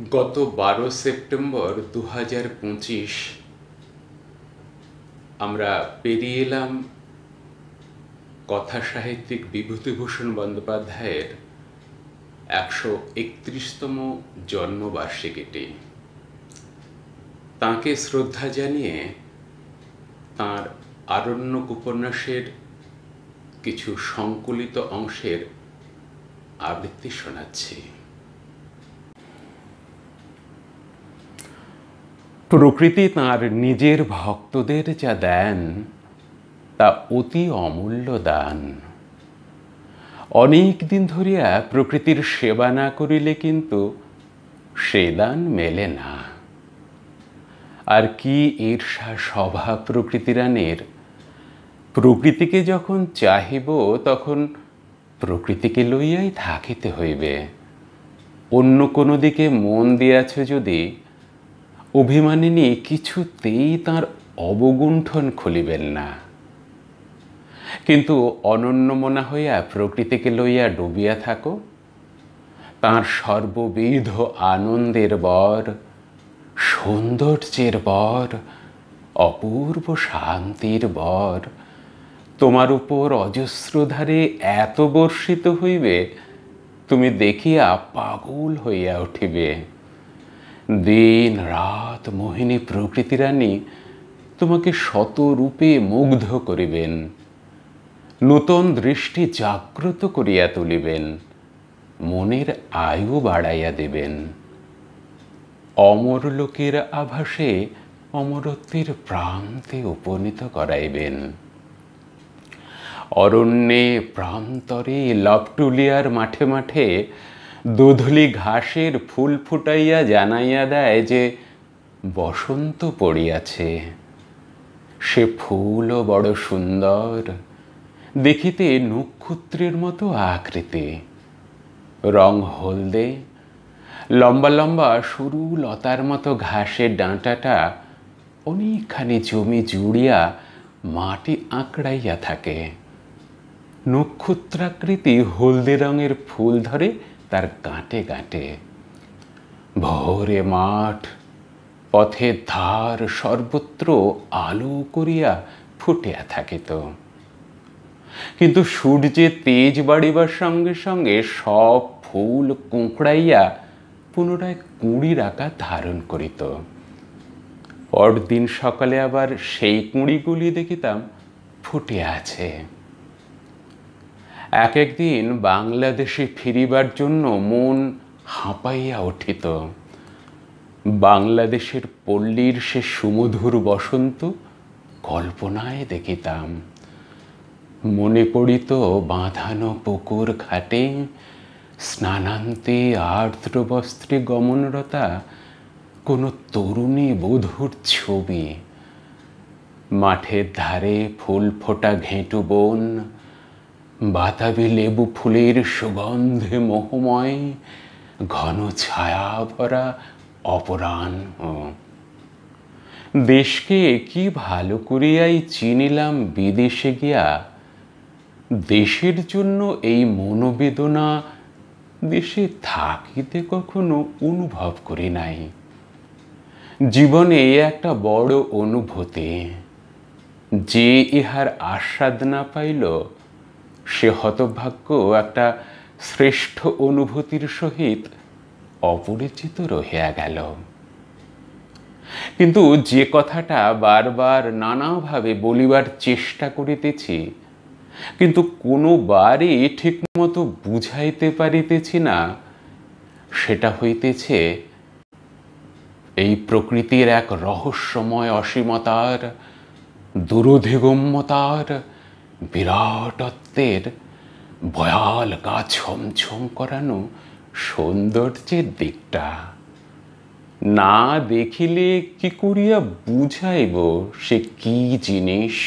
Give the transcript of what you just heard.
গত 12 সেপ্টেম্বর 2025 আমরা পেরিয়ে এলাম কথা সাহিত্যিক বিভূতিভূষণ বন্দ্যোপাধ্যায়ের 131তম জন্মবার্ষিকীটি। তাঁকে শ্রদ্ধা জানিয়ে তাঁর আরণ্যক উপন্যাসের কিছু সংকলিত অংশের আবৃত্তি শোনাচ্ছি। প্রকৃতি তাঁর নিজের ভক্তদের যা দেন তা অতি অমূল্য দান। অনেক দিন ধরিয়া প্রকৃতির সেবা না করিলে কিন্তু সে দান মেলে না। আর কি ঈর্ষা স্বভাব প্রকৃতিরানের, প্রকৃতিকে যখন চাহিব তখন প্রকৃতিকে লইয়াই থাকিতে হইবে। অন্য কোনো দিকে মন দিয়াছ যদি, অভিমানিনী কিছুতেই তাঁর অবগুণ্ঠন খুলিবেন না। কিন্তু অনন্যমনা হইয়া প্রকৃতিকে লইয়া ডুবিয়া থাকো, তাঁর সর্ববিধ আনন্দের বর, সৌন্দর্যের বর, অপূর্ব শান্তির বর তোমার উপর অজস্রধারে এত বর্ষিত হইবে, তুমি দেখিয়া পাগল হইয়া উঠিবে। দিন রাত মোহিনী প্রকৃতিরানী তোমাকে শতরূপে মুগ্ধ করিবেন, নূতন দৃষ্টি জাগ্রত করিয়া তুলিবেন, মনের আয়ু বাড়াইয়া দেবেন। অমর লোকের আভাসে অমরত্বের প্রান্তে উপনীত করাইবেন। অরণ্যে প্রান্তরে লবটুলিয়ার মাঠে মাঠে দোধলি ঘাসের ফুল ফুটাইয়া জানাইয়া দেয় যে বসন্ত পড়িয়াছে। সে ফুলও বড় সুন্দর, দেখিতে নক্ষত্রের মতো আকৃতি, রং হলদে, লম্বা লম্বা সরু লতার মতো ঘাসের ডাঁটাটা অনেকখানি জমি জুড়িয়া মাটি আঁকড়াইয়া থাকে। নক্ষত্রাকৃতি হলদে রঙের ফুল ধরে তার গাঁটে গাঁটে। ভোরে মাঠ, পথের ধার সর্বত্র আলো করিয়া ফুটিয়া থাকিত। কিন্তু সূর্যের তেজ বাড়িবার সঙ্গে সঙ্গে সব ফুল কুঁকড়াইয়া পুনরায় কুঁড়ির আকার ধারণ করিত। পরদিন সকালে আবার সেই কুঁড়িগুলি দেখিতাম ফুটে আছে। এক একদিন বাংলাদেশে ফিরিবার জন্য মন হাঁপাইয়া উঠিত। বাংলাদেশের পল্লীর সে সুমধুর বসন্ত কল্পনায় দেখিতাম। মনে পড়িত বাঁধানো পুকুর ঘাটে স্নানান্তে আর্দ্র বস্ত্রে গমনরতা কোনো তরুণী বধূর ছবি। মাঠের ধারে ফুল ফোটা ঘেঁটু বন, বাতাবি লেবু ফুলের সুগন্ধে মোহময়, ঘন ছায়া ভরা অপরাহ্ন। দেশকে কি ভালো করিয়াই চিনিলাম বিদেশে গিয়া, দেশের জন্য এই মনোবেদনা দেশে থাকিতে কখনো অনুভব করি নাই। জীবনে একটা বড় অনুভূতি, যে ইহার আস্বাদ না পাইল সে হতভাগ্য একটা শ্রেষ্ঠ অনুভূতির সহিত অপরিচিত রহিয়া গেল। কিন্তু যে কথাটা বারবার নানাভাবে বলিবার চেষ্টা করিতেছি, কিন্তু কোনোবারই ঠিক মতো বুঝাইতে পারিতেছি না, সেটা হইতেছে এই প্রকৃতির এক রহস্যময় অসীমতার, দুরধিগম্যতার, বিরাটত্বের, ভয়াল গা ছমছম করানো সৌন্দর্যের দিকটা। না দেখিলে কি করিয়া বুঝাইব সে কি জিনিস।